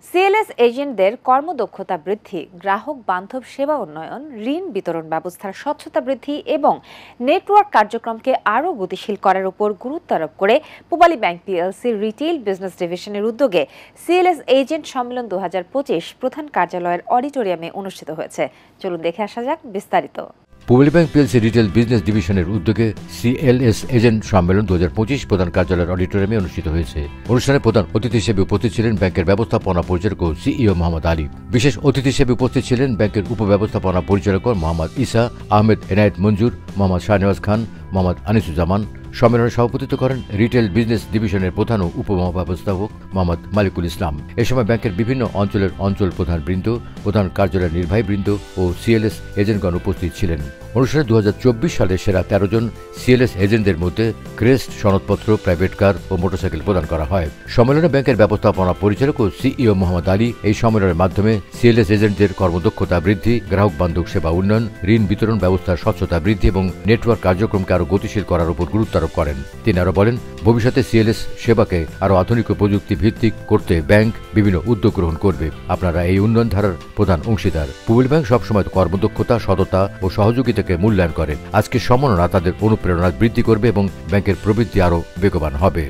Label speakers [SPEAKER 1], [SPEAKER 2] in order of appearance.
[SPEAKER 1] CLS এজেন্টদের কর্মদক্ষতা বৃদ্ধি, গ্রাহক বান্ধব সেবা উন্নয়ন, ঋণ বিতরণ ব্যবস্থার স্বচ্ছতা বৃদ্ধি এবং নেটওয়ার্ক কার্যক্রমকে আরও গতিশীল করার উপর গুরুত্ব আরোপ করে পূবালী ব্যাংক পিএলসির রিটেইল বিজনেস ডিভিশনের উদ্যোগে সিএলএস এজেন্ট সম্মেলন 2025 প্রধান কার্যালয়ের অডিটোরিয়ামে অনুষ্ঠিত হয়েছে। চলুন দেখে আসা যাক বিস্তারিত।
[SPEAKER 2] Pubali bank PLC retail business ডিভিশনের উদ্যোগে সিএলএস এজেন্ট সম্মেলন 2025 প্রধান কার্যালয়ের অডিটোরিয়ামে অনুষ্ঠিত হয়েছে। অনুষ্ঠানে প্রধান অতিথি হিসেবে উপস্থিত ছিলেন ব্যাংকের ব্যবস্থাপনা পরিচালক ও সিইও মোহাম্মদ আলী। বিশেষ অতিথি হিসেবে উপস্থিত ছিলেন ব্যাংকের উপব্যবস্থাপনা পরিচালক মোহাম্মদ ইসা আহমেদ, এনায়েত মঞ্জুর, মোহাম্মদ শাহনেওয়াজ খান, মোহাম্মদ আনিসুজ্জামান। সম্মেলনে সভাপতিত্ব করেন রিটেল বিজনেস ডিভিশনের প্রধান ও উপমহাব্যবস্থাপক মোহাম্মদ মালিকুল ইসলাম। এ সময় ব্যাংকের বিভিন্ন অঞ্চলের অঞ্চল প্রধান বৃন্দ, প্রধান কার্যালয়ের নির্বাহী বৃন্দ ও সিএলএস এজেন্টগণ উপস্থিত ছিলেন। অনুষ্ঠানে 2024 সালে সেরা 13 জন সিএলএস এজেন্টদের মধ্যে ক্রেস্ট, সনদপত্র, প্রাইভেট কার ও মোটরসাইকেল প্রদান করা হয়। সম্মেলনে ব্যাংকের ব্যবস্থাপনা পরিচালক ও সিইও মোহাম্মদ আলী এই সম্মেলনের মাধ্যমে সিএলএস এজেন্টদের কর্মদক্ষতা বৃদ্ধি, গ্রাহক বান্ধব সেবা উন্নয়ন, ঋণ বিতরণ ব্যবস্থার স্বচ্ছতা বৃদ্ধি এবং নেটওয়ার্ক কার্যক্রমকে আরও গতিশীল করার উপর গুরুত্ব আরোপ করেন। তিনি আরও বলেন, ভবিষ্যতে সিএলএস সেবাকে আরও আধুনিক ও প্রযুক্তি ভিত্তিক করতে ব্যাংক বিভিন্ন উদ্যোগ গ্রহণ করবে। আপনারা এই উন্নয়ন ধারার প্রধান অংশীদার। পূবালী ব্যাংক সবসময় কর্মদক্ষতা, সততা ও সহযোগিতাকে মূল্যায়ন করে। আজকের সম্মাননা তাদের অনুপ্রেরণা বৃদ্ধি করবে এবং ব্যাংকের প্রবৃদ্ধি আরও বেগবান হবে।